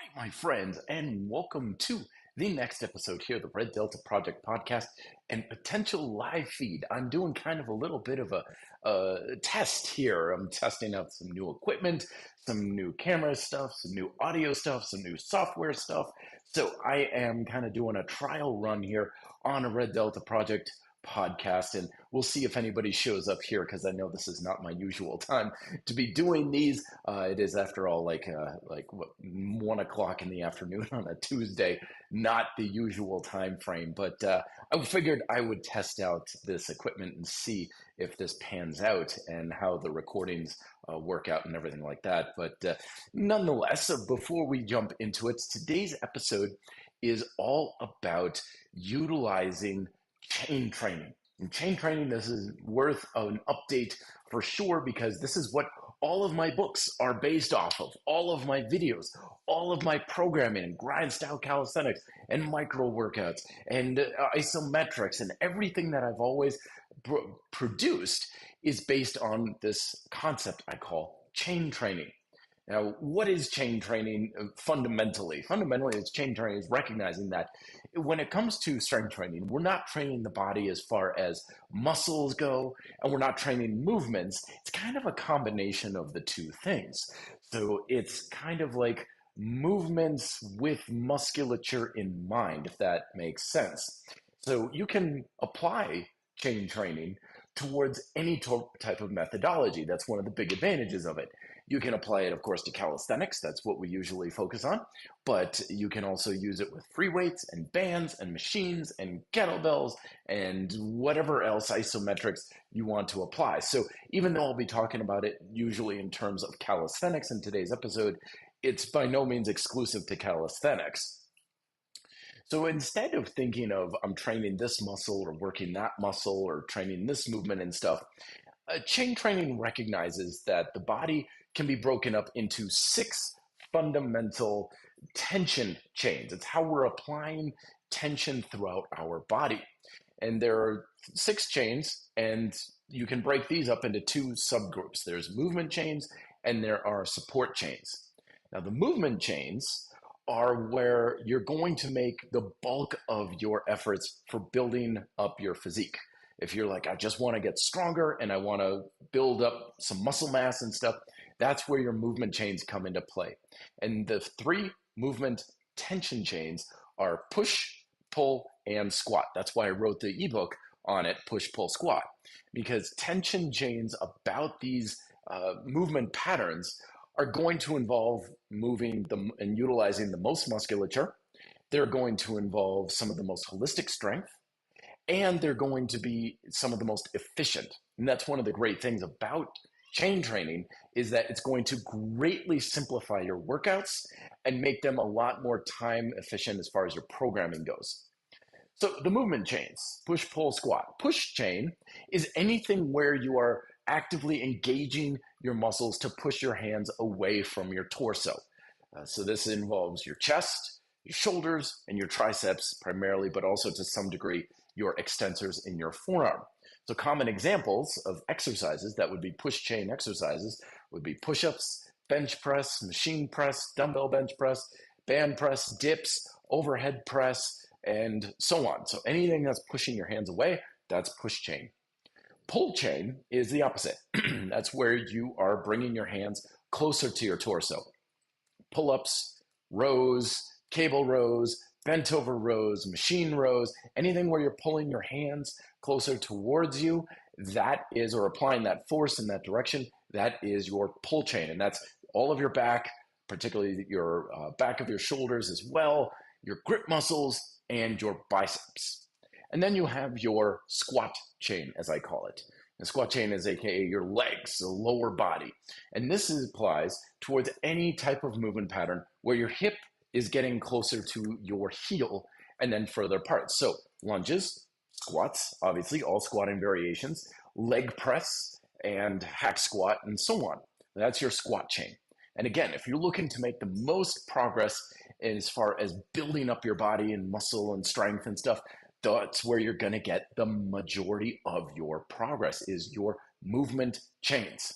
right, my friends, and welcome to the next episode here, the Red Delta Project podcast and potential live feed. I'm doing kind of a little bit of a test here. I'm testing out some new equipment, some new camera stuff, some new audio stuff, some new software stuff. So I am kind of doing a trial run here on a Red Delta Project podcast, and we'll see if anybody shows up here because I know this is not my usual time to be doing these. It is, after all, like what, 1 o'clock in the afternoon on a Tuesday, not the usual time frame. But I figured I would test out this equipment and see if this pans out and how the recordings work out and everything like that. But nonetheless, before we jump into it, today's episode is all about utilizing chain training. And chain training, this is worth an update for sure, because this is what all of my books are based off of, all of my videos, all of my programming, grind style calisthenics and micro workouts and isometrics, and everything that I've always produced is based on this concept I call chain training. Now, what is chain training fundamentally? Fundamentally, it's chain training is recognizing that when it comes to strength training, we're not training the body as far as muscles go, and we're not training movements. It's kind of a combination of the two things. So it's kind of like movements with musculature in mind, if that makes sense. So you can apply chain training towards any type of methodology. That's one of the big advantages of it. You can apply it, of course, to calisthenics. That's what we usually focus on. But you can also use it with free weights and bands and machines and kettlebells and whatever else isometrics you want to apply. So even though I'll be talking about it usually in terms of calisthenics in today's episode, it's by no means exclusive to calisthenics. So instead of thinking of I'm training this muscle or working that muscle or training this movement and stuff, chain training recognizes that the body can be broken up into 6 fundamental tension chains. It's how we're applying tension throughout our body. And there are 6 chains, and you can break these up into 2 subgroups. There's movement chains and there are support chains. Now, the movement chains are where you're going to make the bulk of your efforts for building up your physique. If you're like, I just want to get stronger and I want to build up some muscle mass and stuff, that's where your movement chains come into play. And the 3 movement tension chains are push, pull, and squat. That's why I wrote the ebook on it, Push, Pull, Squat, because tension chains about these movement patterns are going to involve moving and utilizing the most musculature. They're going to involve some of the most holistic strength, and they're going to be some of the most efficient. And that's one of the great things about chain training, is that it's going to greatly simplify your workouts and make them a lot more time efficient as far as your programming goes. So the movement chains, push, pull, squat. Push chain is anything where you are actively engaging your muscles to push your hands away from your torso. So this involves your chest, your shoulders, and your triceps primarily, but also to some degree your extensors in your forearm. So common examples of exercises that would be push chain exercises would be push-ups, bench press, machine press, dumbbell bench press, band press, dips, overhead press, and so on. So anything that's pushing your hands away, that's push chain. Pull chain is the opposite. That's where you are bringing your hands closer to your torso. Pull-ups, rows, cable rows, bent over rows, machine rows, anything where you're pulling your hands closer towards you, that is, or applying that force in that direction, that is your pull chain. And that's all of your back, particularly your back of your shoulders as well, your grip muscles, and your biceps. And then you have your squat chain, as I call it. The squat chain is aka your legs, the lower body. And this applies towards any type of movement pattern where your hip is getting closer to your heel and then further apart. So lunges, squats, obviously all squatting variations, leg press and hack squat and so on. That's your squat chain. And again, if you're looking to make the most progress as far as building up your body and muscle and strength and stuff, that's where you're going to get the majority of your progress, is your movement chains.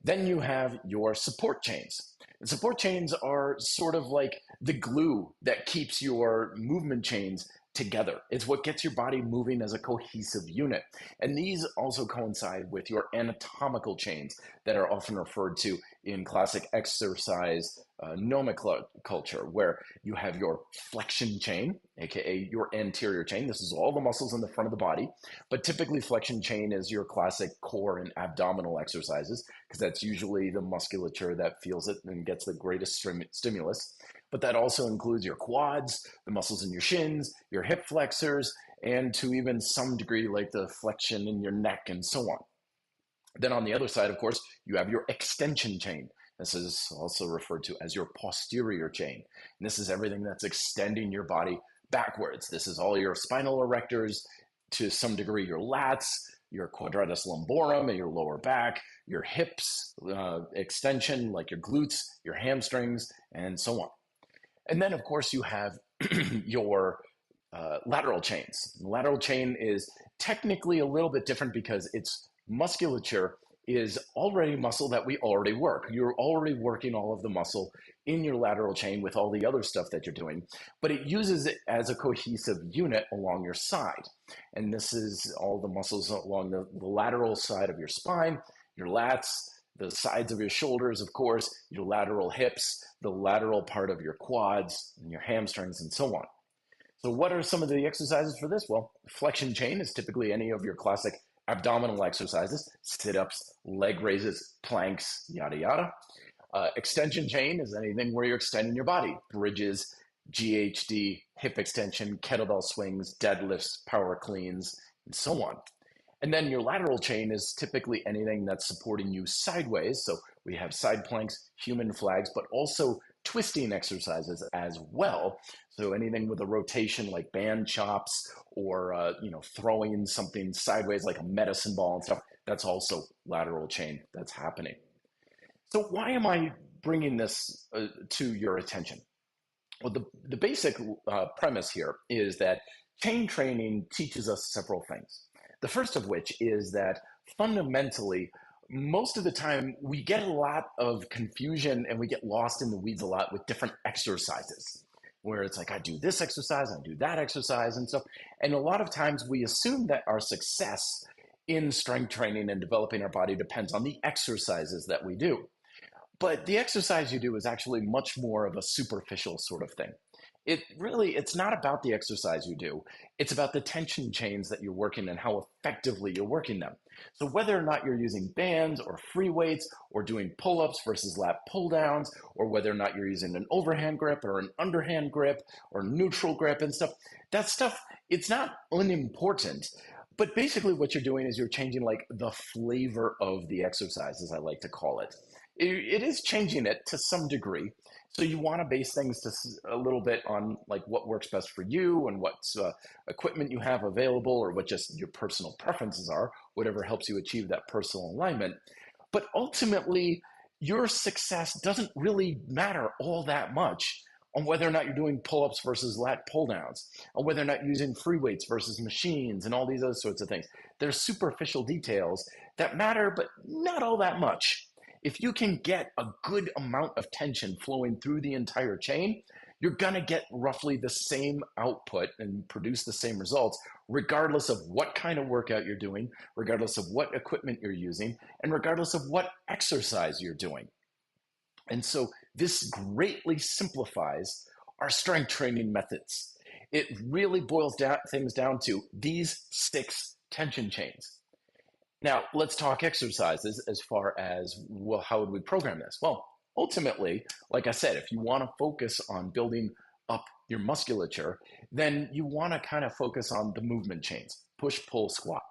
Then you have your support chains. And support chains are sort of like the glue that keeps your movement chains together. It's what gets your body moving as a cohesive unit. And these also coincide with your anatomical chains that are often referred to in classic exercise nomenclature, where you have your flexion chain, aka your anterior chain. This is all the muscles in the front of the body, but typically flexion chain is your classic core and abdominal exercises, because that's usually the musculature that feels it and gets the greatest stimulus. But that also includes your quads, the muscles in your shins, your hip flexors, and to even some degree, like the flexion in your neck and so on. Then on the other side, of course, you have your extension chain. This is also referred to as your posterior chain. And this is everything that's extending your body backwards. This is all your spinal erectors, to some degree, your lats, your quadratus lumborum and your lower back, your hips extension, like your glutes, your hamstrings, and so on. And then, of course, you have your lateral chains. The lateral chain is technically a little bit different because its musculature is already muscle that we already work. You're already working all of the muscle in your lateral chain with all the other stuff that you're doing, but it uses it as a cohesive unit along your side. And this is all the muscles along the lateral side of your spine, your lats, the sides of your shoulders, of course, your lateral hips, the lateral part of your quads, and your hamstrings, and so on. So what are some of the exercises for this? Well, flexion chain is typically any of your classic abdominal exercises, sit-ups, leg raises, planks, yada, yada. Extension chain is anything where you're extending your body, bridges, GHD, hip extension, kettlebell swings, deadlifts, power cleans, and so on. And then your lateral chain is typically anything that's supporting you sideways. So we have side planks, human flags, but also twisting exercises as well. So anything with a rotation like band chops or throwing something sideways like a medicine ball and stuff, that's also lateral chain that's happening. So why am I bringing this to your attention? Well, the basic premise here is that chain training teaches us several things. The first of which is that fundamentally, most of the time, we get a lot of confusion and we get lost in the weeds a lot with different exercises, where it's like, I do this exercise, I do that exercise, and stuff. And a lot of times we assume that our success in strength training and developing our body depends on the exercises that we do. But the exercise you do is actually much more of a superficial sort of thing. It's not about the exercise you do. It's about the tension chains that you're working and how effectively you're working them. So whether or not you're using bands or free weights or doing pull-ups versus lat pull-downs, or whether or not you're using an overhand grip or an underhand grip or neutral grip and stuff, that stuff, it's not unimportant. But basically what you're doing is you're changing like the flavor of the exercise, as I like to call it. It is changing it to some degree. So you want to base things a little bit on like what works best for you and what equipment you have available, or what just your personal preferences are, whatever helps you achieve that personal alignment. But ultimately, your success doesn't really matter all that much on whether or not you're doing pull-ups versus lat pull-downs, on whether or not you're using free weights versus machines, and all these other sorts of things. There's superficial details that matter, but not all that much. If you can get a good amount of tension flowing through the entire chain, you're going to get roughly the same output and produce the same results, regardless of what kind of workout you're doing, regardless of what equipment you're using, and regardless of what exercise you're doing. And so this greatly simplifies our strength training methods. It really boils things down to these 6 tension chains. Now, let's talk exercises as far as, well, how would we program this? Well, ultimately, like I said, if you want to focus on building up your musculature, then you want to kind of focus on the movement chains, push, pull, squat.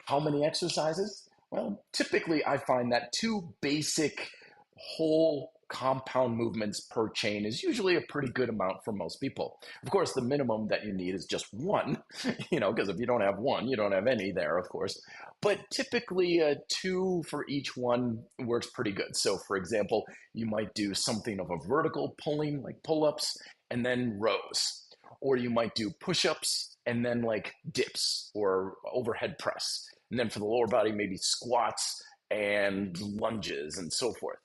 How many exercises? Well, typically I find that 2 basic whole compound movements per chain is usually a pretty good amount for most people. Of course, the minimum that you need is just 1, because if you don't have 1, you don't have any there, of course. But typically 2 for each one works pretty good. So for example, you might do something of a vertical pulling, like pull-ups, and then rows. Or you might do push-ups and then like dips or overhead press. And then for the lower body, maybe squats and lunges and so forth.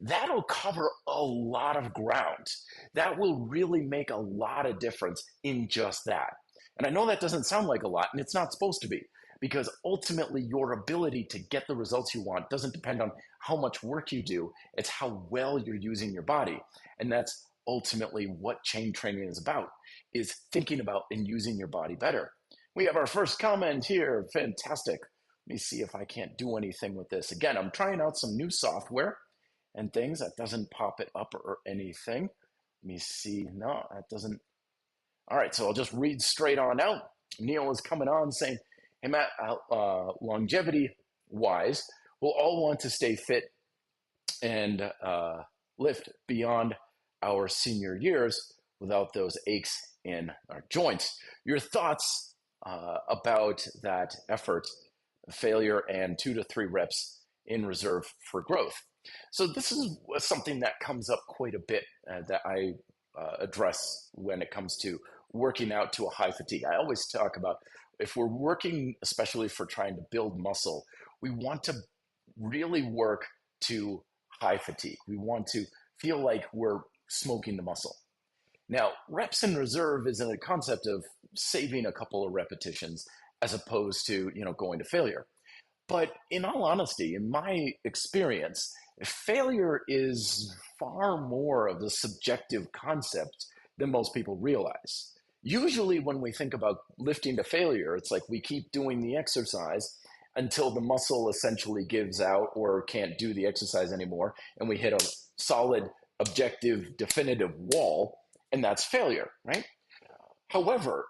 That'll cover a lot of ground. That will really make a lot of difference in just that. And I know that doesn't sound like a lot, and it's not supposed to be, because ultimately your ability to get the results you want doesn't depend on how much work you do, it's how well you're using your body. And that's ultimately what chain training is about, is thinking about and using your body better. We have our first comment here. Fantastic. Let me see if I can't do anything with this. Again, I'm trying out some new software and things. That doesn't pop it up or anything. Let me see. No, that doesn't. All right, so I'll just read straight on out. Neil is coming on saying, hey, Matt, longevity wise, we'll all want to stay fit and lift beyond our senior years without those aches in our joints. Your thoughts about that effort, failure, and 2 to 3 reps in reserve for growth. So this is something that comes up quite a bit that I address when it comes to working out to a high fatigue. I always talk about, if we're working, especially for trying to build muscle, we want to really work to high fatigue. We want to feel like we're smoking the muscle. Now, reps in reserve is a concept of saving a couple of repetitions as opposed to, going to failure. But in all honesty, in my experience, failure is far more of a subjective concept than most people realize. Usually when we think about lifting to failure, it's like we keep doing the exercise until the muscle essentially gives out or can't do the exercise anymore, and we hit a solid, objective, definitive wall, and that's failure, right? However,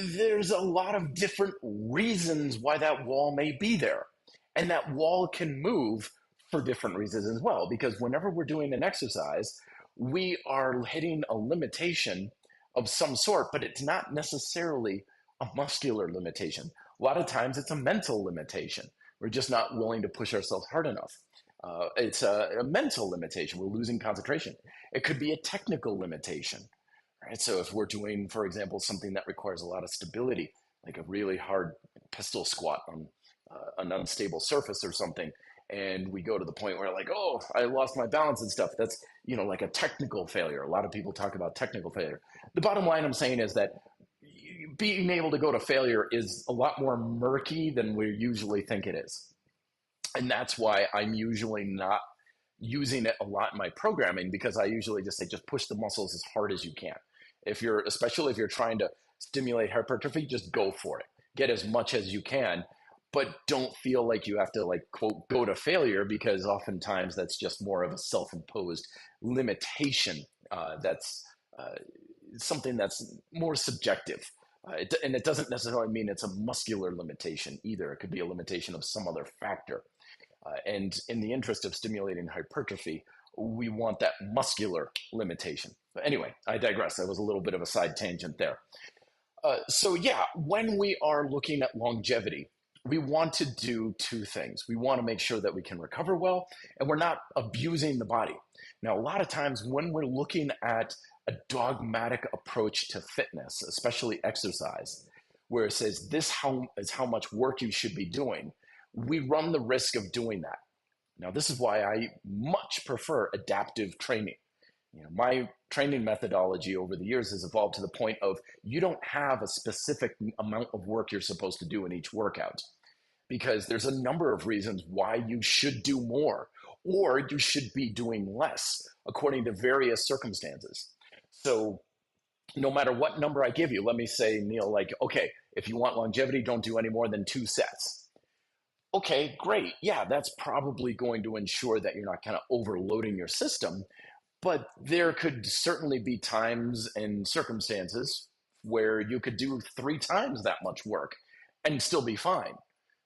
there's a lot of different reasons why that wall may be there. And that wall can move for different reasons as well, because whenever we're doing an exercise, we are hitting a limitation of some sort, but it's not necessarily a muscular limitation. A lot of times it's a mental limitation. We're just not willing to push ourselves hard enough. It's a mental limitation. We're losing concentration. It could be a technical limitation, right? So if we're doing, for example, something that requires a lot of stability, like a really hard pistol squat on an unstable surface or something, and we go to the point where like, oh, I lost my balance and stuff. That's, like a technical failure. A lot of people talk about technical failure. The bottom line I'm saying is that being able to go to failure is a lot more murky than we usually think it is. And that's why I'm usually not using it a lot in my programming, because I usually just say, just push the muscles as hard as you can. Especially if you're trying to stimulate hypertrophy, just go for it. Get as much as you can, but don't feel like you have to, like, quote, go to failure, because oftentimes that's just more of a self-imposed limitation. That's something that's more subjective. And it doesn't necessarily mean it's a muscular limitation either. It could be a limitation of some other factor. And in the interest of stimulating hypertrophy, we want that muscular limitation. But anyway, I digress. That was a little bit of a side tangent there. So yeah, when we are looking at longevity, we want to do 2 things. We want to make sure that we can recover well, and we're not abusing the body. Now, a lot of times when we're looking at a dogmatic approach to fitness, especially exercise, where it says this is how much work you should be doing, we run the risk of doing that. Now, this is why I much prefer adaptive training. My training methodology over the years has evolved to the point of you don't have a specific amount of work you're supposed to do in each workout, because there's a number of reasons why you should do more or you should be doing less according to various circumstances. So no matter what number I give you, let me say, Neil, like, okay, if you want longevity, don't do any more than 2 sets. Okay, great. Yeah, that's probably going to ensure that you're not kind of overloading your system. But there could certainly be times and circumstances where you could do 3 times that much work and still be fine.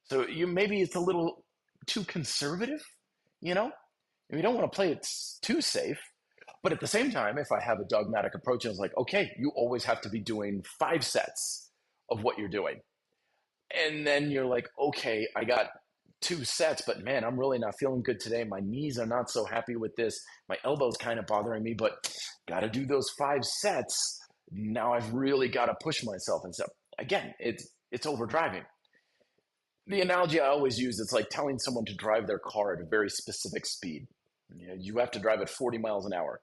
So maybe it's a little too conservative, and we don't want to play it too safe. But at the same time, if I have a dogmatic approach, and it's like, okay, you always have to be doing 5 sets of what you're doing. And then you're like, okay, I got 2 sets, but man, I'm really not feeling good today. My knees are not so happy with this. My elbow's kind of bothering me, but got to do those 5 sets. Now I've really got to push myself and stuff. Again, it's overdriving. The analogy I always use, it's like telling someone to drive their car at a very specific speed. You have to drive at 40 miles an hour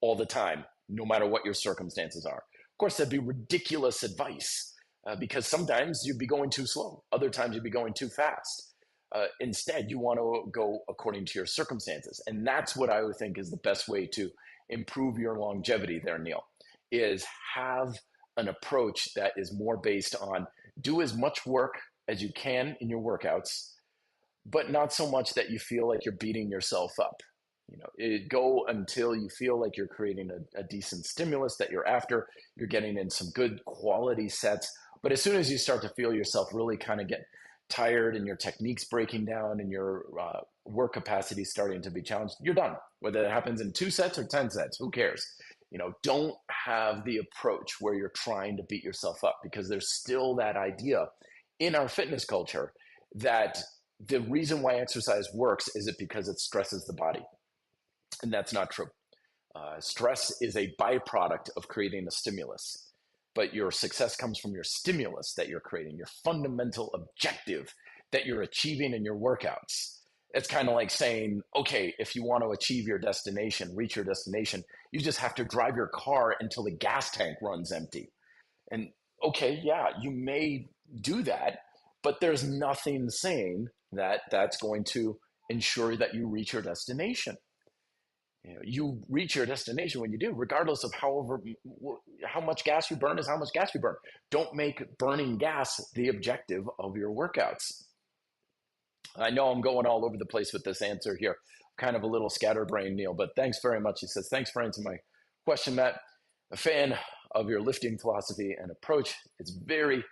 all the time, no matter what your circumstances are. Of course, that'd be ridiculous advice because sometimes you'd be going too slow, other times you'd be going too fast. Instead, you want to go according to your circumstances. And that's what I would think is the best way to improve your longevity there, Neil, is have an approach that is more based on do as much work as you can in your workouts, but not so much that you feel like you're beating yourself up. Go until you feel like you're creating a decent stimulus that you're after. You're getting in some good quality sets. But as soon as you start to feel yourself really kind of get tired and your technique's breaking down and your work capacity starting to be challenged, you're done. Whether it happens in 2 sets or 10 sets, who cares? Don't have the approach where you're trying to beat yourself up, because there's still that idea in our fitness culture that the reason why exercise works is it because it stresses the body. And that's not true. Stress is a byproduct of creating a stimulus, but your success comes from your stimulus that you're creating, your fundamental objective that you're achieving in your workouts. It's kind of like saying, okay, if you want to achieve your destination, reach your destination, you just have to drive your car until the gas tank runs empty. And okay, yeah, you may do that, but there's nothing saying that that's going to ensure that you reach your destination. You reach your destination when you do, regardless of how much gas you burn is how much gas you burn. Don't make burning gas the objective of your workouts. I know I'm going all over the place with this answer here. Kind of a little scatterbrained, Neil, but thanks very much. He says, thanks for answering my question, Matt. A fan of your lifting philosophy and approach. It's very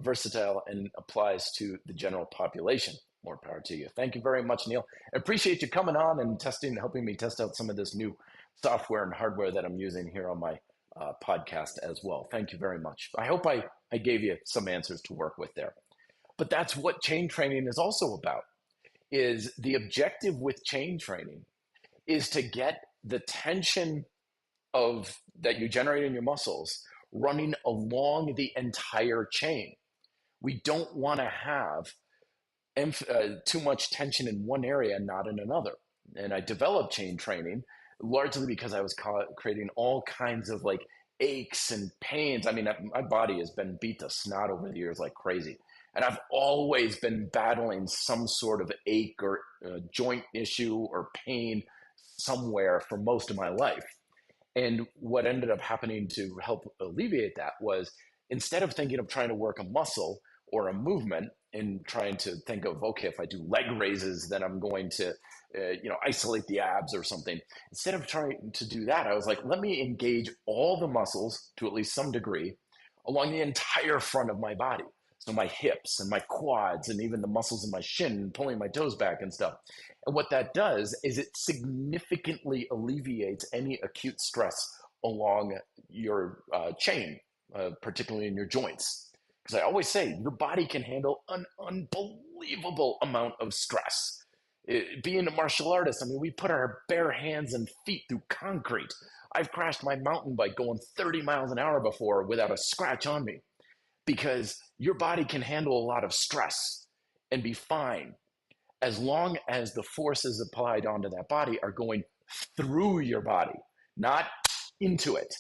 versatile and applies to the general population. More power to you. Thank you very much, Neil. I appreciate you coming on and helping me test out some of this new software and hardware that I'm using here on my podcast as well. Thank you very much. I hope I gave you some answers to work with there. But that's what chain training is also about. Is the objective with chain training is to get the tension that you generate in your muscles running along the entire chain. We don't want to have too much tension in one area and not in another. And I developed chain training largely because I was creating all kinds of like aches and pains. I mean, my body has been beat to snot over the years like crazy. And I've always been battling some sort of ache or joint issue or pain somewhere for most of my life. And what ended up happening to help alleviate that was, instead of thinking of trying to work a muscle or a movement and trying to think of, okay, if I do leg raises, then I'm going to, isolate the abs or something. Instead of trying to do that, I was like, let me engage all the muscles to at least some degree along the entire front of my body. So my hips and my quads and even the muscles in my shin, pulling my toes back and stuff. And what that does is it significantly alleviates any acute stress along your chain, particularly in your joints. Because I always say your body can handle an unbelievable amount of stress. Being a martial artist, I mean, we put our bare hands and feet through concrete. I've crashed my mountain bike going 30 miles an hour before without a scratch on me, because your body can handle a lot of stress and be fine as long as the forces applied onto that body are going through your body, not into it.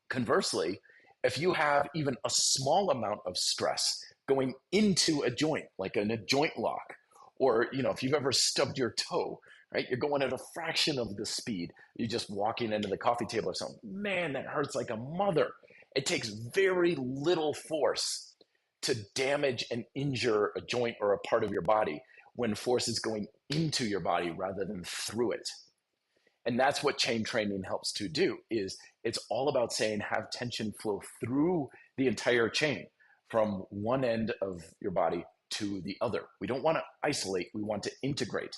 Conversely, if you have even a small amount of stress going into a joint, like in a joint lock, or if you've ever stubbed your toe, right? You're going at a fraction of the speed. You're just walking into the coffee table or something. Man, that hurts like a mother. It takes very little force to damage and injure a joint or a part of your body when force is going into your body rather than through it. And that's what chain training helps to do. Is it's all about saying have tension flow through the entire chain from one end of your body to the other. We don't want to isolate, we want to integrate.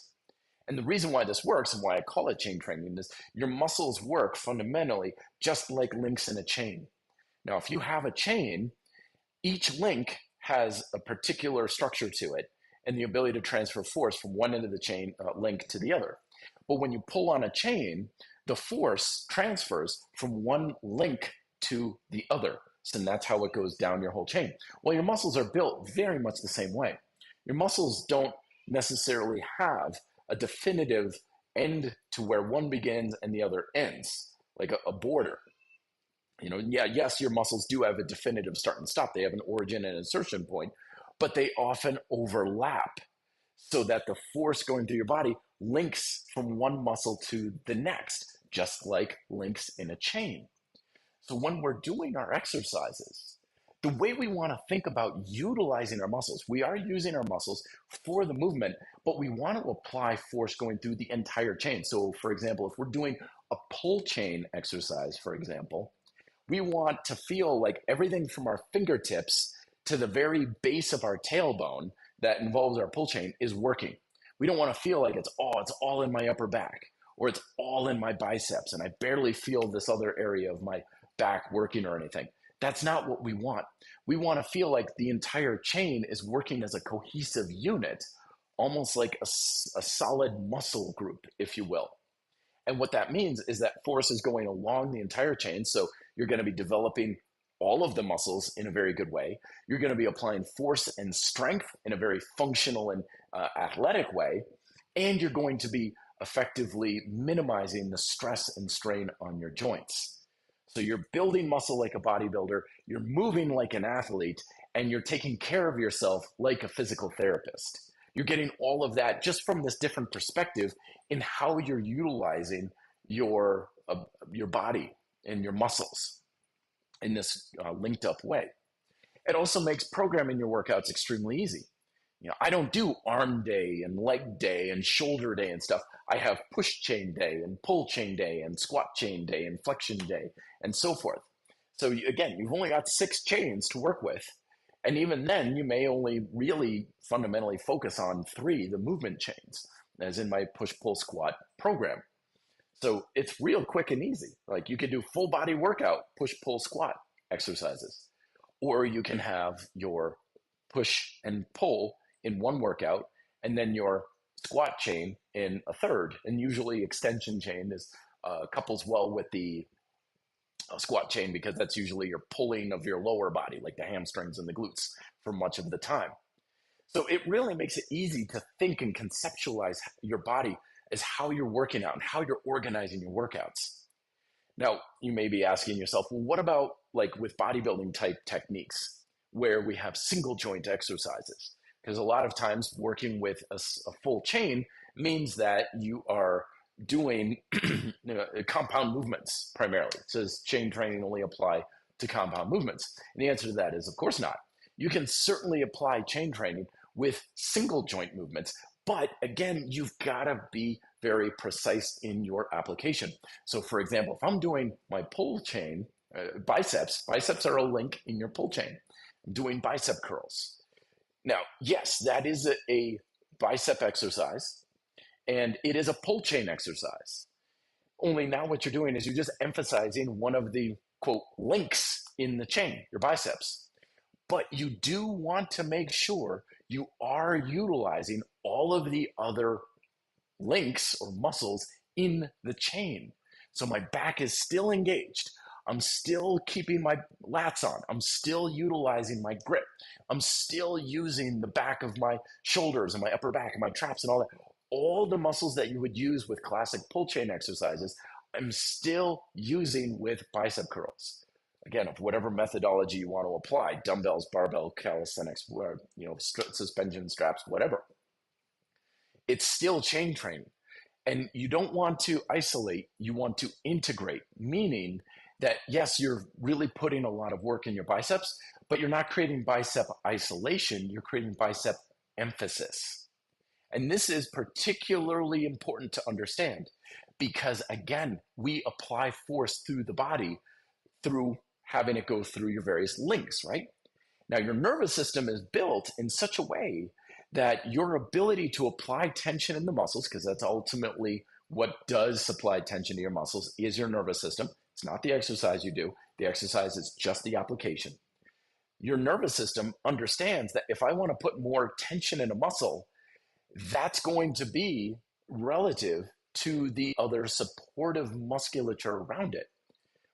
And the reason why this works and why I call it chain training is your muscles work fundamentally just like links in a chain. Now, if you have a chain, each link has a particular structure to it and the ability to transfer force from one end of the chain link to the other. But when you pull on a chain, the force transfers from one link to the other. So that's how it goes down your whole chain. Well, your muscles are built very much the same way. Your muscles don't necessarily have a definitive end to where one begins and the other ends, like a border. Yeah, yes, your muscles do have a definitive start and stop. They have an origin and insertion point, but they often overlap so that the force going through your body links from one muscle to the next, just like links in a chain. So when we're doing our exercises, the way we want to think about utilizing our muscles, we are using our muscles for the movement, but we want to apply force going through the entire chain. So, for example, if we're doing a pull chain exercise, for example, we want to feel like everything from our fingertips to the very base of our tailbone that involves our pull chain is working. We don't want to feel like it's all in my upper back, or it's all in my biceps and I barely feel this other area of my back working or anything. That's not what we want. We want to feel like the entire chain is working as a cohesive unit, almost like a solid muscle group, if you will. And what that means is that force is going along the entire chain. So you're going to be developing all of the muscles in a very good way. You're going to be applying force and strength in a very functional and athletic way. And you're going to be effectively minimizing the stress and strain on your joints. So you're building muscle like a bodybuilder, you're moving like an athlete, and you're taking care of yourself like a physical therapist. You're getting all of that just from this different perspective in how you're utilizing your body and your muscles in this linked up way. It also makes programming your workouts extremely easy. I don't do arm day and leg day and shoulder day and stuff. I have push chain day and pull chain day and squat chain day and flexion day and so forth. So again, you've only got 6 chains to work with. And even then, you may only really fundamentally focus on 3, the movement chains, as in my push, pull, squat program. So it's real quick and easy. Like you can do full body workout, push, pull, squat exercises, or you can have your push and pull in one workout, and then your squat chain in a third. And usually extension chain is couples well with the squat chain because that's usually your pulling of your lower body, like the hamstrings and the glutes for much of the time. So it really makes it easy to think and conceptualize your body as how you're working out and how you're organizing your workouts. Now, you may be asking yourself, well, what about like with bodybuilding type techniques where we have single joint exercises? Because a lot of times working with a full chain means that you are doing compound movements primarily. It says chain training only apply to compound movements. And the answer to that is, of course not. You can certainly apply chain training with single joint movements, but again, you've got to be very precise in your application. So for example, if I'm doing my pull chain, biceps are a link in your pull chain. I'm doing bicep curls. Now, yes, that is a bicep exercise, and it is a pull chain exercise. Only now what you're doing is you're just emphasizing one of the, quote, links in the chain, your biceps. But you do want to make sure you are utilizing all of the other links or muscles in the chain. So my back is still engaged. I'm still keeping my lats on. I'm still utilizing my grip. I'm still using the back of my shoulders and my upper back and my traps and all that. All the muscles that you would use with classic pull chain exercises, I'm still using with bicep curls. Again, of whatever methodology you want to apply, dumbbells, barbell, calisthenics, suspension straps, whatever. It's still chain training. And you don't want to isolate, you want to integrate, meaning that yes, you're really putting a lot of work in your biceps, but you're not creating bicep isolation, you're creating bicep emphasis. And this is particularly important to understand because again, we apply force through the body through having it go through your various links, right? Now, your nervous system is built in such a way that your ability to apply tension in the muscles, because that's ultimately what does supply tension to your muscles, is your nervous system. It's not the exercise you do. The exercise is just the application. Your nervous system understands that if I want to put more tension in a muscle, that's going to be relative to the other supportive musculature around it.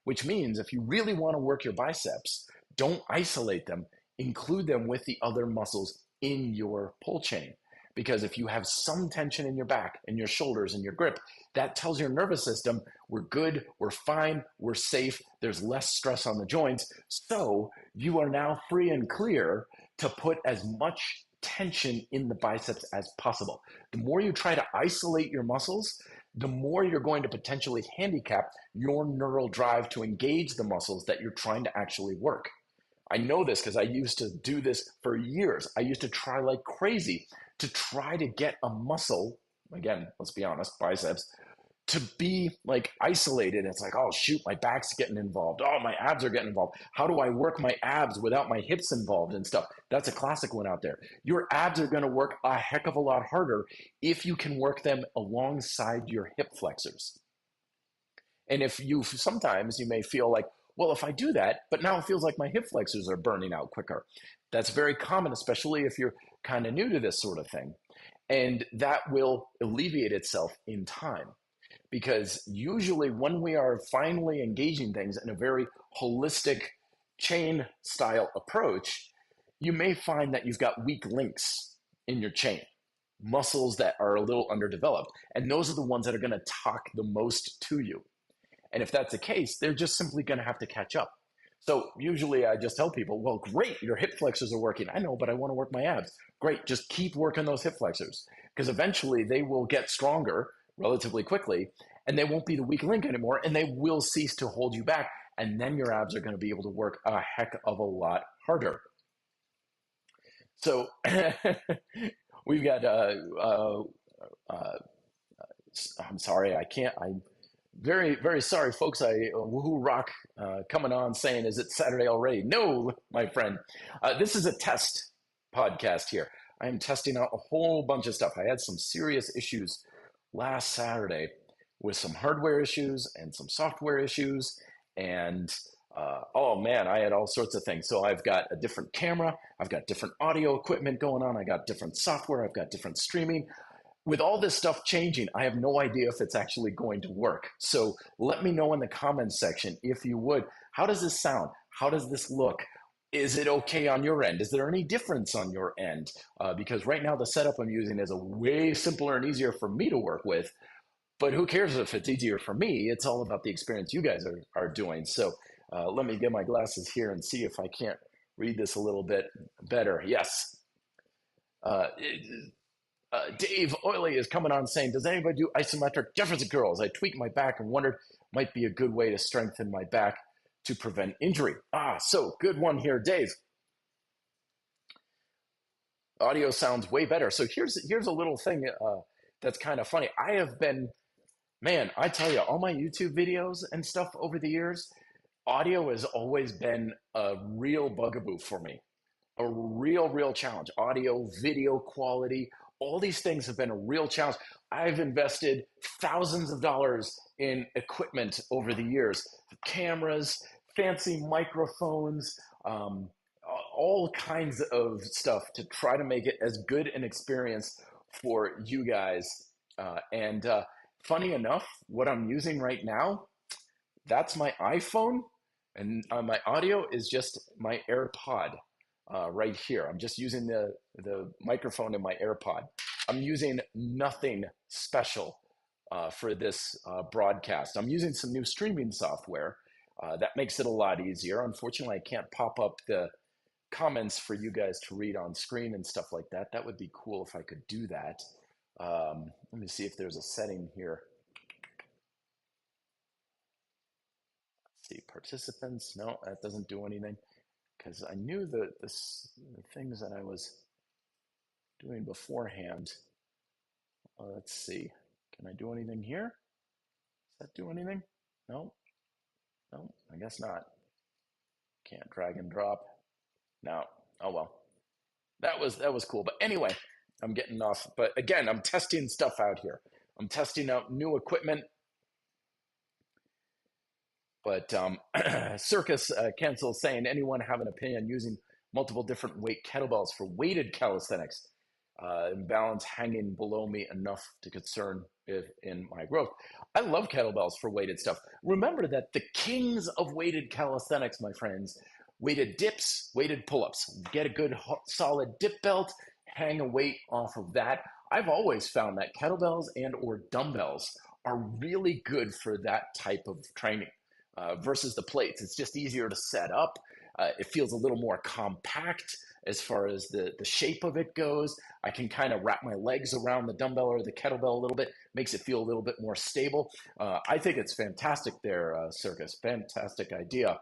Which means if you really want to work your biceps, don't isolate them, include them with the other muscles in your pull chain. Because if you have some tension in your back and your shoulders and your grip, that tells your nervous system we're good, we're fine, we're safe, there's less stress on the joints. So you are now free and clear to put as much tension in the biceps as possible. The more you try to isolate your muscles, the more you're going to potentially handicap your neural drive to engage the muscles that you're trying to actually work. I know this because I used to do this for years. I used to try like crazy to try to get a muscle, again, let's be honest, biceps, to be like isolated. It's like, oh, shoot, my back's getting involved. Oh, my abs are getting involved. How do I work my abs without my hips involved and stuff? That's a classic one out there. Your abs are going to work a heck of a lot harder if you can work them alongside your hip flexors. And if you sometimes you may feel like, well, if I do that, but now it feels like my hip flexors are burning out quicker. That's very common, especially if you're kind of new to this sort of thing. And that will alleviate itself in time. Because usually when we are finally engaging things in a very holistic chain style approach, you may find that you've got weak links in your chain, muscles that are a little underdeveloped. And those are the ones that are going to talk the most to you. And if that's the case, they're just simply going to have to catch up. So usually I just tell people, well, great, your hip flexors are working. I know, but I want to work my abs. Great, just keep working those hip flexors because eventually they will get stronger relatively quickly and they won't be the weak link anymore and they will cease to hold you back. And then your abs are going to be able to work a heck of a lot harder. So we've got, I'm sorry, I'm very, very sorry, folks. Woodrock coming on saying, is it Saturday already? No, my friend. This is a test podcast here. I am testing out a whole bunch of stuff. I had some serious issues last Saturday with some hardware issues and some software issues. And oh man, I had all sorts of things. So I've got a different camera. I've got different audio equipment going on. I got different software. I've got different streaming. With all this stuff changing, I have no idea if it's actually going to work. So let me know in the comments section, if you would, how does this sound? How does this look? Is it okay on your end? Is there any difference on your end? Because right now the setup I'm using is a way simpler and easier for me to work with. But who cares if it's easier for me? It's all about the experience you guys are doing. So let me get my glasses here and see if I can't read this a little bit better. Yes. Dave Oily is coming on saying, does anybody do isometric Jefferson curls? I tweaked my back and wondered might be a good way to strengthen my back to prevent injury. So good one here, Dave. Audio sounds way better. So here's a little thing that's kind of funny. I have been, man, I tell you, all my YouTube videos and stuff over the years, audio has always been a real bugaboo for me. A real challenge. Audio, video quality, all these things have been a real challenge. I've invested thousands of dollars in equipment over the years, cameras, fancy microphones, all kinds of stuff to try to make it as good an experience for you guys. And funny enough, what I'm using right now, that's my iPhone, and my audio is just my AirPod. Right here. I'm just using the microphone in my AirPod. I'm using nothing special for this broadcast. I'm using some new streaming software that makes it a lot easier. Unfortunately, I can't pop up the comments for you guys to read on screen and stuff like that. That would be cool if I could do that. Let me see if there's a setting here. Let's see, participants. No, that doesn't do anything. Because I knew the things that I was doing beforehand. Let's see. Can I do anything here? Does that do anything? No. No, I guess not. Can't drag and drop. No. Oh well. That was cool. But anyway, I'm getting off. But again, I'm testing stuff out here. I'm testing out new equipment. But Circus Cancel saying, anyone have an opinion using multiple different weight kettlebells for weighted calisthenics? Imbalance hanging below me enough to concern in my growth. I love kettlebells for weighted stuff. Remember that the kings of weighted calisthenics, my friends, weighted dips, weighted pull-ups. Get a good solid dip belt hang a weight off of that. I've always found that kettlebells and or dumbbells are really good for that type of training versus the plates. It's just easier to set up. It feels a little more compact as far as the shape of it goes. I can kind of wrap my legs around the dumbbell or the kettlebell a little bit, makes it feel a little bit more stable. I think it's fantastic there, Circus. Fantastic idea.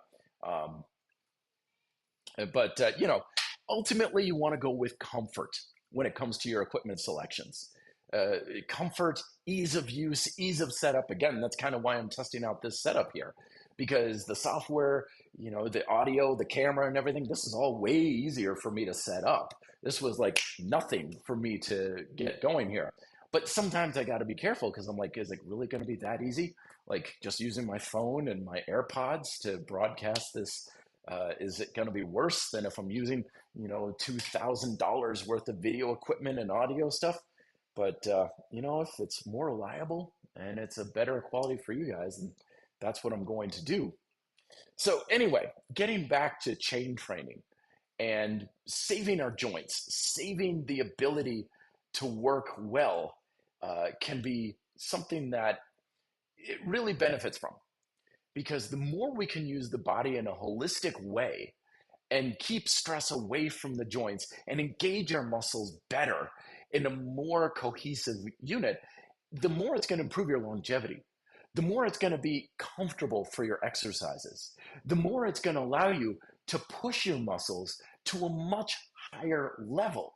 Um, but ultimately, you want to go with comfort when it comes to your equipment selections. Comfort, ease of use, ease of setup. Again, that's kind of why I'm testing out this setup here, because the software, the audio, the camera, and everything, this is all way easier for me to set up. This was like nothing for me to get going here. But sometimes I got to be careful because I'm like, is it really going to be that easy? Like just using my phone and my AirPods to broadcast this, is it going to be worse than if I'm using, $2,000 worth of video equipment and audio stuff? But if it's more reliable and it's a better quality for you guys, then that's what I'm going to do. So anyway, getting back to chain training and saving our joints, saving the ability to work well, can be something that it really benefits from, because the more we can use the body in a holistic way and keep stress away from the joints and engage our muscles better in a more cohesive unit, the more it's going to improve your longevity. The more it's going to be comfortable for your exercises. The more it's going to allow you to push your muscles to a much higher level.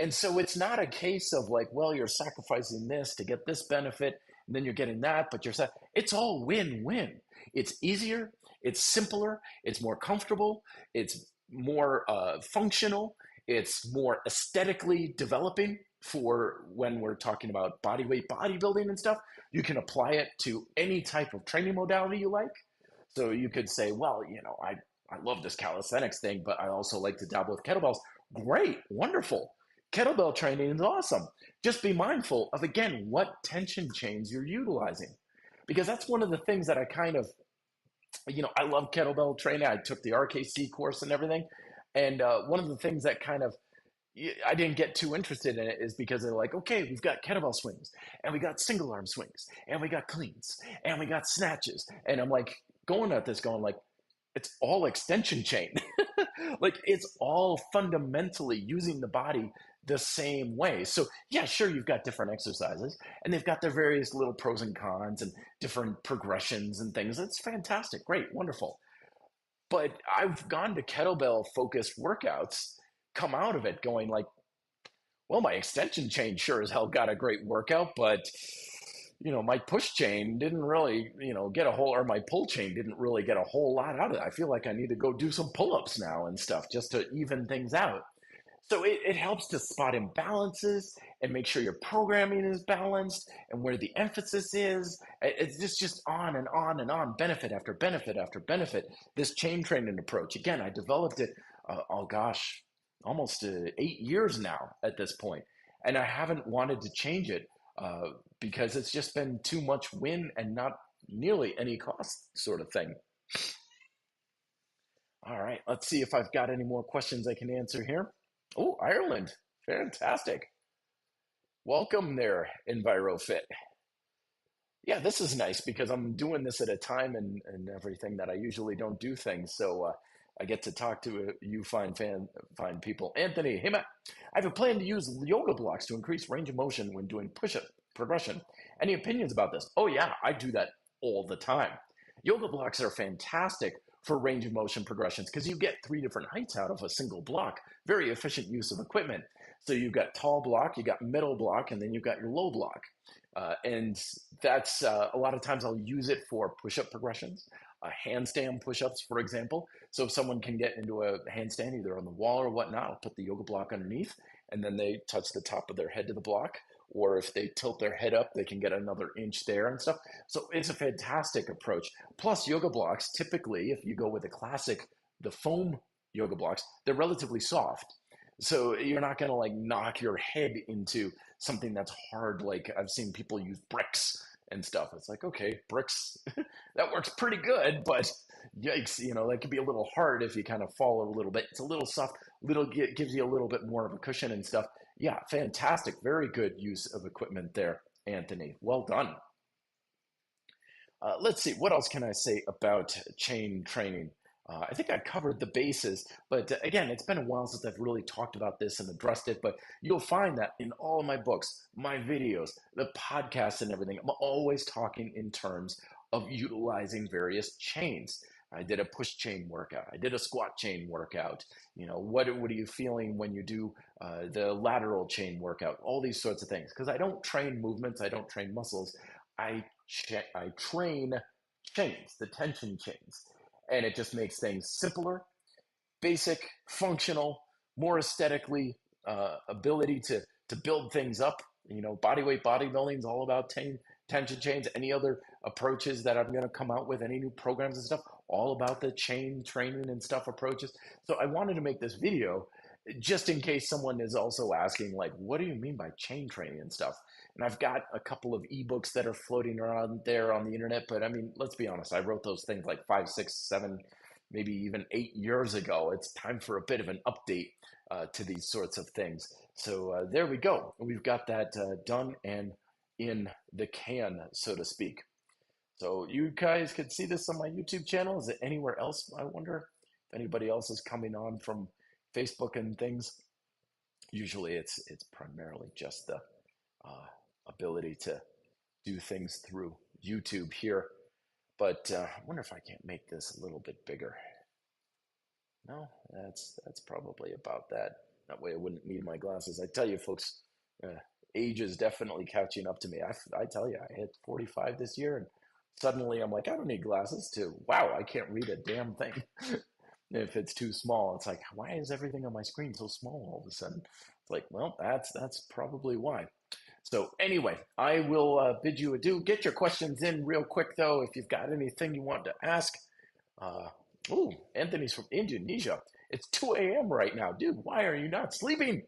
And so it's not a case of like, well, you're sacrificing this to get this benefit, and then you're getting that, but it's all win-win. It's easier, it's simpler, it's more comfortable, it's more functional, it's more aesthetically developing for when we're talking about body weight bodybuilding and stuff. You can apply it to any type of training modality you like. So you could say, well, I love this calisthenics thing, but I also like to dabble with kettlebells. Great, wonderful. Kettlebell training is awesome. Just be mindful of, again, what tension chains you're utilizing. Because that's one of the things that I kind of, I love kettlebell training. I took the RKC course and everything. And one of the things that kind of, I didn't get too interested in it is because they're like, okay, we've got kettlebell swings and we got single arm swings and we got cleans and we got snatches. And I'm like going at this going like, it's all extension chain. Like it's all fundamentally using the body the same way. So yeah, sure, you've got different exercises and they've got their various little pros and cons and different progressions and things. It's fantastic, great, wonderful. But I've gone to kettlebell focused workouts, come out of it going like, well, my extension chain sure as hell got a great workout, but my push chain didn't really, get a whole, or my pull chain didn't really get a whole lot out of it. I feel like I need to go do some pull-ups now and stuff just to even things out. So it helps to spot imbalances and make sure your programming is balanced and where the emphasis is. It's just on and on and on, benefit after benefit after benefit. This chain training approach, again, I developed it, oh gosh, almost 8 years now at this point. And I haven't wanted to change it because it's just been too much win and not nearly any cost sort of thing. All right, let's see if I've got any more questions I can answer here. Oh, Ireland. Fantastic. Welcome there, EnviroFit. Yeah, this is nice because I'm doing this at a time and everything that I usually don't do things. So I get to talk to you fine people. Anthony, hey Matt, I have a plan to use yoga blocks to increase range of motion when doing push-up progression. Any opinions about this? Oh yeah, I do that all the time. Yoga blocks are fantastic for range of motion progressions because you get 3 different heights out of a single block. Very efficient use of equipment. So you've got tall block, you got middle block, and then you've got your low block. And that's a lot of times I'll use it for push-up progressions, handstand push-ups, for example. So if someone can get into a handstand either on the wall or whatnot, I'll put the yoga block underneath, and then they touch the top of their head to the block. Or if they tilt their head up, they can get another inch there and stuff. So it's a fantastic approach. Plus, yoga blocks, typically, if you go with the foam yoga blocks, they're relatively soft. So you're not going to like knock your head into something that's hard. Like I've seen people use bricks and stuff. It's like, okay, bricks, that works pretty good, but yikes, that could be a little hard if you kind of fall a little bit. It's a little soft, gives you a little bit more of a cushion and stuff. Yeah, fantastic. Very good use of equipment there, Anthony. Well done. Let's see, what else can I say about chain training? I think I covered the bases, but again, it's been a while since I've really talked about this and addressed it. But you'll find that in all of my books, my videos, the podcasts, and everything, I'm always talking in terms of utilizing various chains. I did a push chain workout. I did a squat chain workout. What are you feeling when you do the lateral chain workout? All these sorts of things. Because I don't train movements, I don't train muscles. I train chains, the tension chains, and it just makes things simpler, basic, functional, more aesthetically ability to build things up. Body weight bodybuilding is all about tension chains. Any other approaches that I'm going to come out with, any new programs and stuff, all about the chain training and stuff approaches. So I wanted to make this video just in case someone is also asking, like, what do you mean by chain training and stuff? And I've got a couple of ebooks that are floating around there on the internet, but I mean, let's be honest, I wrote those things like 5, 6, 7, maybe even 8 years ago. It's time for a bit of an update to these sorts of things. So there we go. We've got that done and in the can, so to speak. So you guys can see this on my YouTube channel. Is it anywhere else? I wonder if anybody else is coming on from Facebook and things. Usually it's primarily just the ability to do things through YouTube here. But I wonder if I can't make this a little bit bigger. No, that's probably about that. That way I wouldn't need my glasses. I tell you, folks, age is definitely catching up to me. I tell you, I hit 45 this year, and suddenly I'm like, I don't need glasses to, wow, I can't read a damn thing. If it's too small, it's like, why is everything on my screen so small all of a sudden? It's like, well, that's probably why. So anyway, I will bid you adieu. Get your questions in real quick, though, if you've got anything you want to ask. Oh, Anthony's from Indonesia. It's 2 a.m. right now. Dude, why are you not sleeping?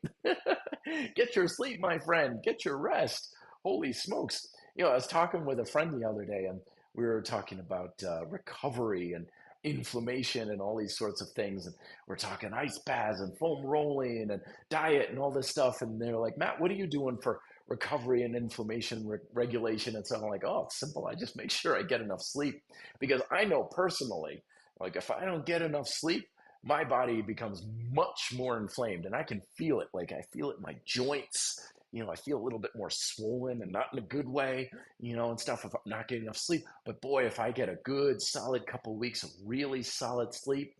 Get your sleep, my friend. Get your rest. Holy smokes. I was talking with a friend the other day, and we were talking about recovery and inflammation and all these sorts of things. And we're talking ice baths and foam rolling and diet and all this stuff. And they're like, Matt, what are you doing for recovery and inflammation regulation? And so I'm like, oh, it's simple. I just make sure I get enough sleep, because I know personally, like, if I don't get enough sleep, my body becomes much more inflamed, and I can feel it. Like, I feel it in my joints. I feel a little bit more swollen, and not in a good way, and stuff, if I'm not getting enough sleep. But boy, if I get a good solid couple of weeks of really solid sleep,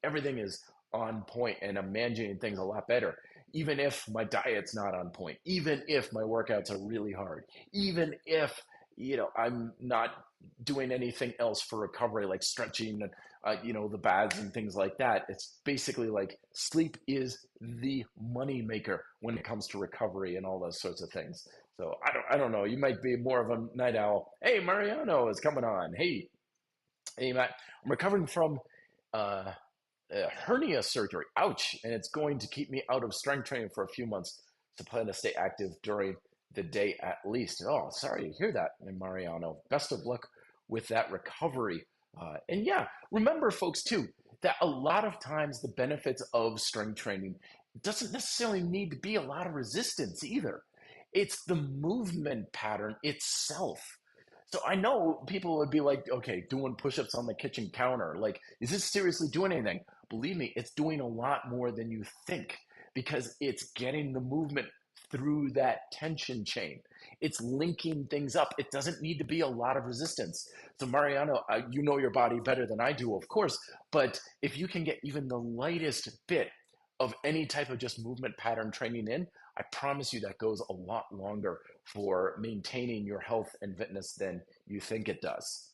everything is on point, and I'm managing things a lot better. Even if my diet's not on point, even if my workouts are really hard, even if I'm not doing anything else for recovery, like stretching and the baths and things like that. It's basically like sleep is the money maker when it comes to recovery and all those sorts of things. So I don't know. You might be more of a night owl. Hey, Mariano is coming on. Hey, Matt, I'm recovering from hernia surgery. Ouch! And it's going to keep me out of strength training for a few months. So plan to stay active during the day at least. Oh, sorry to hear that, Mariano. Best of luck with that recovery. And yeah, remember, folks, too, that a lot of times the benefits of strength training doesn't necessarily need to be a lot of resistance either. It's the movement pattern itself. So I know people would be like, okay, doing push-ups on the kitchen counter. Like, is this seriously doing anything? Believe me, it's doing a lot more than you think, because it's getting the movement through that tension chain. It's linking things up. It doesn't need to be a lot of resistance. So Mariano, you know your body better than I do, of course, but if you can get even the lightest bit of any type of just movement pattern training in, I promise you that goes a lot longer for maintaining your health and fitness than you think it does.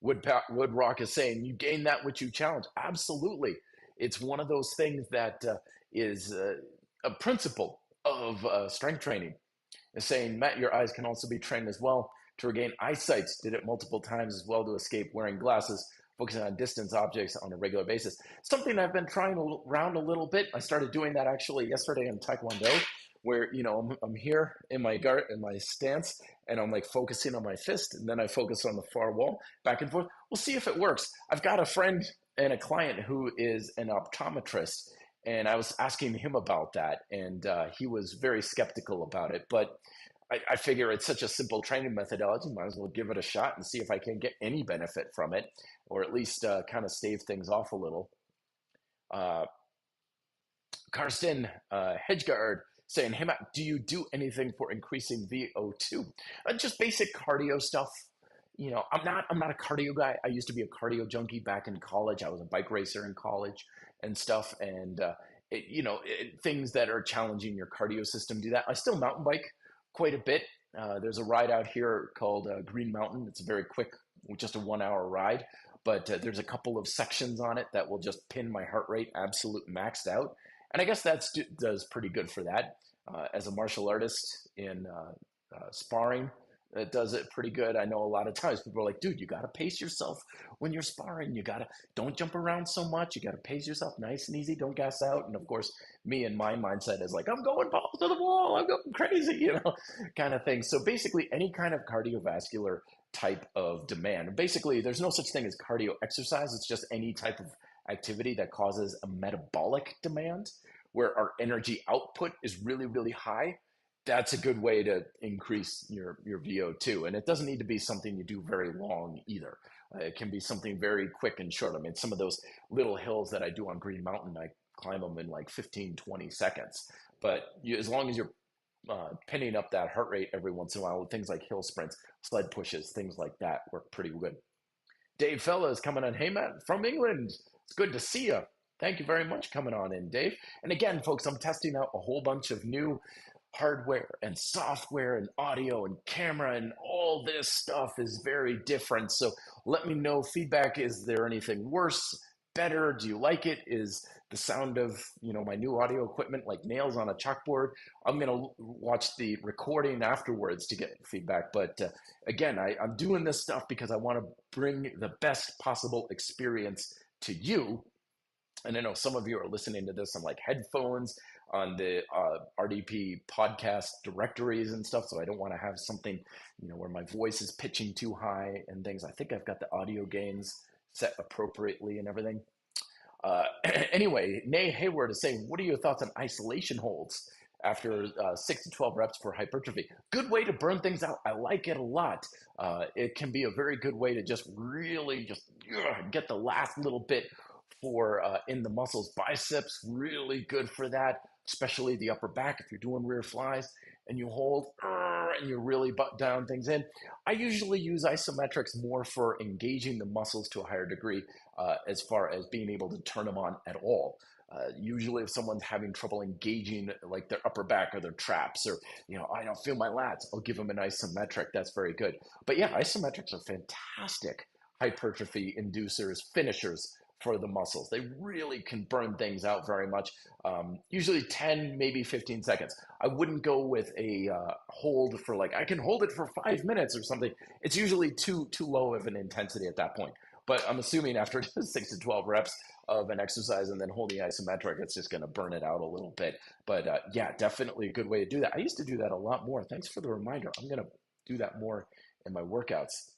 Woodrock is saying, you gain that which you challenge. Absolutely. It's one of those things that is a principle of strength training. Is saying, Matt, your eyes can also be trained as well to regain eyesight. Did it multiple times as well to escape wearing glasses, focusing on distance objects on a regular basis. Something I've been trying around a little bit. I started doing that actually yesterday in Taekwondo, where I'm here in my stance, and I'm like focusing on my fist, and then I focus on the far wall, back and forth. We'll see if it works. I've got a friend and a client who is an optometrist, and I was asking him about that, and he was very skeptical about it. But I figure it's such a simple training methodology, might as well give it a shot and see if I can get any benefit from it, or at least kind of stave things off a little. Uh, Carson Hedgeguard saying, "Hey Matt, do you do anything for increasing VO2?" Just basic cardio stuff. I'm not a cardio guy. I used to be a cardio junkie back in college. I was a bike racer in college and stuff, and things that are challenging your cardio system do that. I still mountain bike quite a bit. There's a ride out here called Green Mountain. It's a very quick, just a 1 hour ride, but there's a couple of sections on it that will just pin my heart rate absolute maxed out. And I guess that does pretty good for that. As a martial artist in sparring, it does it pretty good. I know a lot of times people are like, dude, you got to pace yourself when you're sparring. Don't jump around so much. You got to pace yourself nice and easy. Don't gas out. And of course, me and my mindset is like, I'm going balls to the wall. I'm going crazy, kind of thing. So basically, any kind of cardiovascular type of demand. Basically, there's no such thing as cardio exercise. It's just any type of activity that causes a metabolic demand where our energy output is really, really high. That's a good way to increase your VO2. And it doesn't need to be something you do very long either. It can be something very quick and short. I mean, some of those little hills that I do on Green Mountain, I climb them in like 15, 20 seconds. But as long as you're pinning up that heart rate every once in a while with things like hill sprints, sled pushes, things like that work pretty good. Dave Fella is coming on. Hey, Matt, from England. It's good to see you. Thank you very much coming on in, Dave. And again, folks, I'm testing out a whole bunch of new hardware and software and audio and camera, and all this stuff is very different. So let me know feedback. Is there anything worse, better? Do you like it? Is the sound of my new audio equipment like nails on a chalkboard? I'm going to watch the recording afterwards to get feedback. But again, I'm doing this stuff because I want to bring the best possible experience to you. And I know some of you are listening to this on like headphones on the RDP podcast directories and stuff. So I don't want to have something, where my voice is pitching too high and things. I think I've got the audio gains set appropriately and everything. Anyway, Nay Hayward is saying, what are your thoughts on isolation holds after 6 to 12 reps for hypertrophy? Good way to burn things out. I like it a lot. It can be a very good way to just really get the last little bit for in the muscles. Biceps, really good for that, especially the upper back if you're doing rear flies and you hold and you really butt down things in. I usually use isometrics more for engaging the muscles to a higher degree as far as being able to turn them on at all. Usually if someone's having trouble engaging like their upper back or their traps, or I don't feel my lats, I'll give them an isometric. That's very good. But yeah, isometrics are fantastic hypertrophy inducers, finishers for the muscles. They really can burn things out very much. Usually 10, maybe 15 seconds. I wouldn't go with a hold for I can hold it for 5 minutes or something. It's usually too low of an intensity at that point. But I'm assuming after 6 to 12 reps of an exercise and then holding isometric, it's just going to burn it out a little bit. But yeah, definitely a good way to do that. I used to do that a lot more. Thanks for the reminder. I'm going to do that more in my workouts.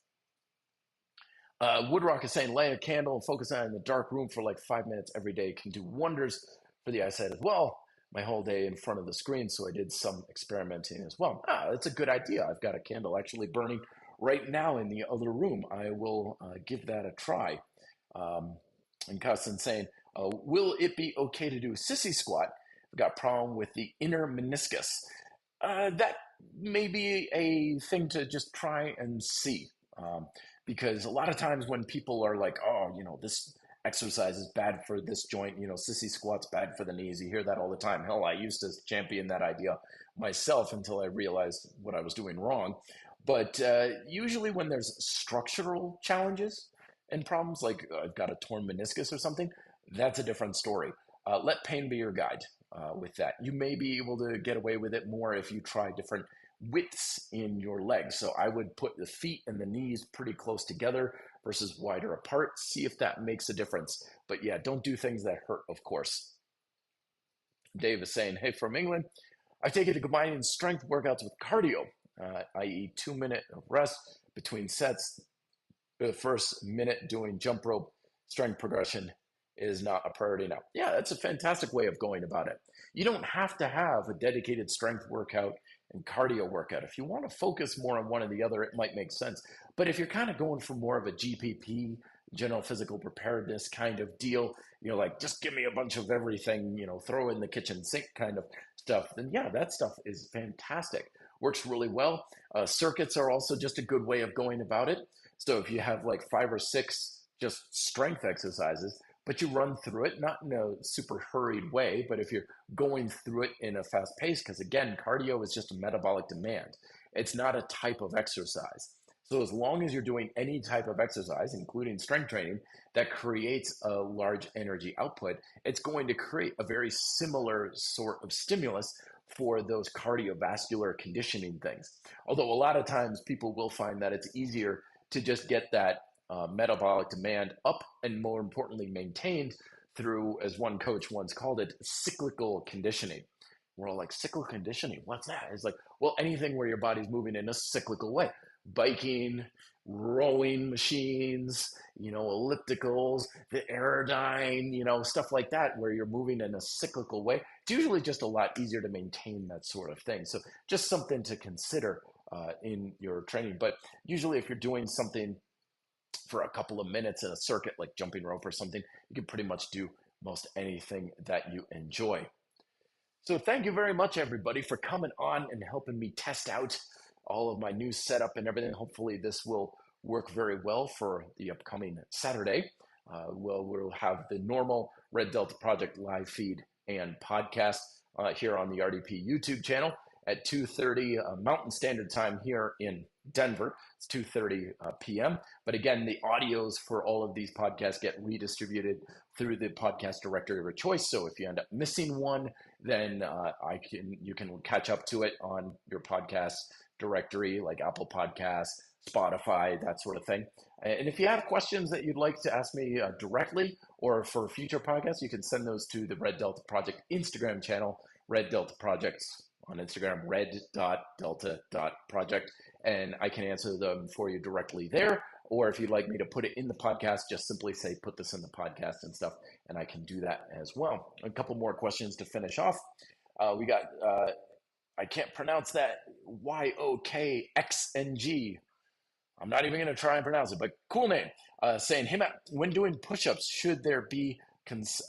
Woodrock is saying, lay a candle and focus on it in the dark room for 5 minutes every day can do wonders for the eyesight as well. My whole day in front of the screen, so I did some experimenting as well. That's a good idea. I've got a candle actually burning right now in the other room. I will give that a try. And Carson saying, will it be okay to do a sissy squat? I've got a problem with the inner meniscus. That may be a thing to just try and see. Because a lot of times when people are like, oh, this exercise is bad for this joint, sissy squat's bad for the knees. You hear that all the time. Hell, I used to champion that idea myself until I realized what I was doing wrong. But usually when there's structural challenges and problems, like I've got a torn meniscus or something, that's a different story. Let pain be your guide with that. You may be able to get away with it more if you try different widths in your legs. So I would put the feet and the knees pretty close together versus wider apart. See if that makes a difference. But yeah, don't do things that hurt, of course. Dave is saying, hey, from England, I take it to combining strength workouts with cardio. i.e. 2 minute of rest between sets. The first minute doing jump rope strength progression is not a priority now. Yeah, that's a fantastic way of going about it. You don't have to have a dedicated strength workout and cardio workout. If you want to focus more on one or the other, it might make sense. But if you're kind of going for more of a GPP, general physical preparedness kind of deal, like just give me a bunch of everything, throw in the kitchen sink kind of stuff, then yeah, that stuff is fantastic. Works really well. Circuits are also just a good way of going about it. So if you have like 5 or 6 just strength exercises, but you run through it, not in a super hurried way, but if you're going through it in a fast pace, because again, cardio is just a metabolic demand. It's not a type of exercise. So as long as you're doing any type of exercise, including strength training, that creates a large energy output, it's going to create a very similar sort of stimulus for those cardiovascular conditioning things. Although a lot of times people will find that it's easier to just get that metabolic demand up and, more importantly, maintained through, as one coach once called it, cyclical conditioning. We're all like, cyclical conditioning, what's that? It's like, well, anything where your body's moving in a cyclical way. Biking, rowing machines, ellipticals, the Aerodyne, stuff like that, where you're moving in a cyclical way. It's usually just a lot easier to maintain that sort of thing. So just something to consider in your training. But usually if you're doing something for a couple of minutes in a circuit like jumping rope or something, you can pretty much do most anything that you enjoy. So thank you very much, everybody, for coming on and helping me test out all of my new setup and everything. Hopefully this will work very well for the upcoming Saturday. We'll have the normal Red Delta Project live feed and podcast here on the RDP YouTube channel at 2:30 Mountain Standard Time here in Denver. It's 2:30 p.m. But again, the audios for all of these podcasts get redistributed through the podcast directory of your choice. So if you end up missing one, then you can catch up to it on your podcast directory, like Apple Podcasts, Spotify, that sort of thing. And if you have questions that you'd like to ask me directly or for future podcasts, you can send those to the Red Delta Project Instagram channel, Red Delta Projects on Instagram, red.delta.project, and I can answer them for you directly there. Or if you'd like me to put it in the podcast, just simply say, put this in the podcast and stuff, and I can do that as well. A couple more questions to finish off. We got, I can't pronounce that, YOKXNG. I'm not even going to try and pronounce it, but cool name. Saying, hey, Matt, when doing push-ups, should there be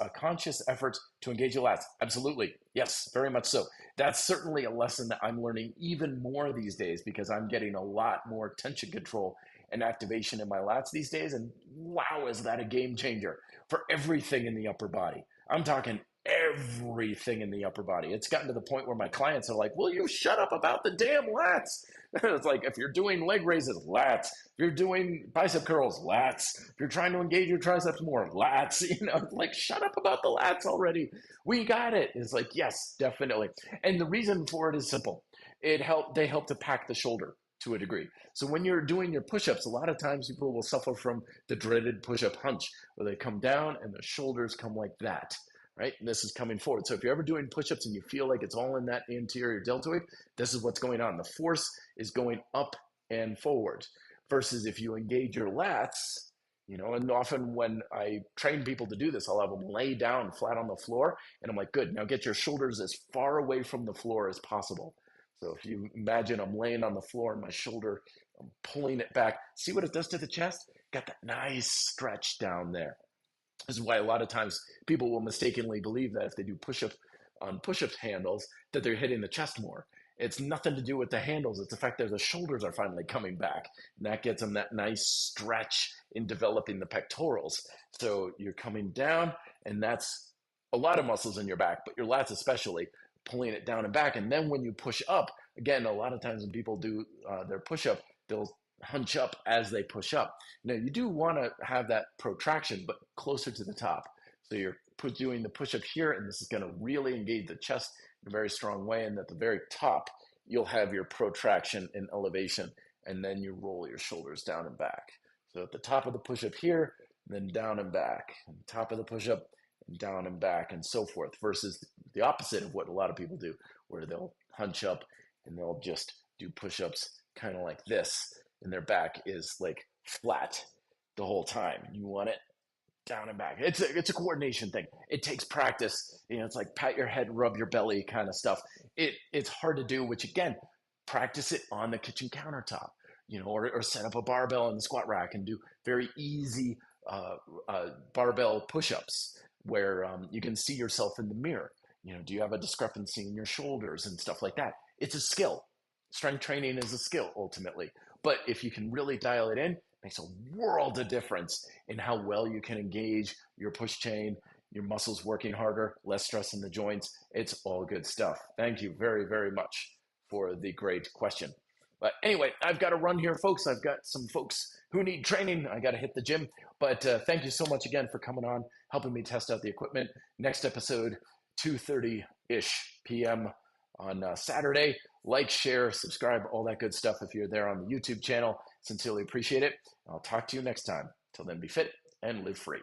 a conscious effort to engage your lats? Absolutely. Yes, very much so. That's certainly a lesson that I'm learning even more these days because I'm getting a lot more tension control and activation in my lats these days. And wow, is that a game changer for everything in the upper body. I'm talking everything in the upper body. It's gotten to the point where my clients are like, will you shut up about the damn lats? It's like, if you're doing leg raises, lats. If you're doing bicep curls, lats. If you're trying to engage your triceps more, lats. Like, shut up about the lats already. We got it. It's like, yes, definitely. And the reason for it is simple. They help to pack the shoulder to a degree. So when you're doing your push-ups, a lot of times people will suffer from the dreaded push-up hunch, where they come down and the shoulders come like that. Right? And this is coming forward. So if you're ever doing push-ups and you feel like it's all in that anterior deltoid, this is what's going on. The force is going up and forward. Versus if you engage your lats, and often when I train people to do this, I'll have them lay down flat on the floor. And I'm like, good, now get your shoulders as far away from the floor as possible. So if you imagine I'm laying on the floor and my shoulder, I'm pulling it back. See what it does to the chest? Got that nice stretch down there. This is why a lot of times people will mistakenly believe that if they do push-up on push-up handles, that they're hitting the chest more. It's nothing to do with the handles. It's the fact that the shoulders are finally coming back. And that gets them that nice stretch in developing the pectorals. So you're coming down, and that's a lot of muscles in your back, but your lats especially, pulling it down and back. And then when you push up, again, a lot of times when people do their push-up, they'll hunch up as they push up. Now, you do want to have that protraction, but closer to the top. So you're doing the push-up here, and this is going to really engage the chest in a very strong way. And at the very top, you'll have your protraction and elevation, and then you roll your shoulders down and back. So at the top of the push-up here, then down and back, and top of the push-up, and down and back, and so forth, versus the opposite of what a lot of people do, where they'll hunch up and they'll just do push-ups kind of like this, and their back is like flat the whole time. You want it down and back. It's a coordination thing. It takes practice. It's like pat your head, rub your belly kind of stuff. It's hard to do, which again, practice it on the kitchen countertop, or set up a barbell in the squat rack and do very easy barbell push-ups where you can see yourself in the mirror. Do you have a discrepancy in your shoulders and stuff like that? It's a skill. Strength training is a skill ultimately. But if you can really dial it in, it makes a world of difference in how well you can engage your push chain, your muscles working harder, less stress in the joints. It's all good stuff. Thank you very, very much for the great question. But anyway, I've got to run here, folks. I've got some folks who need training. I got to hit the gym. But thank you so much again for coming on, helping me test out the equipment. Next episode, 2:30-ish p.m. on Saturday. Like, share, subscribe, all that good stuff if you're there on the YouTube channel. Sincerely appreciate it. I'll talk to you next time. Till then, be fit and live free.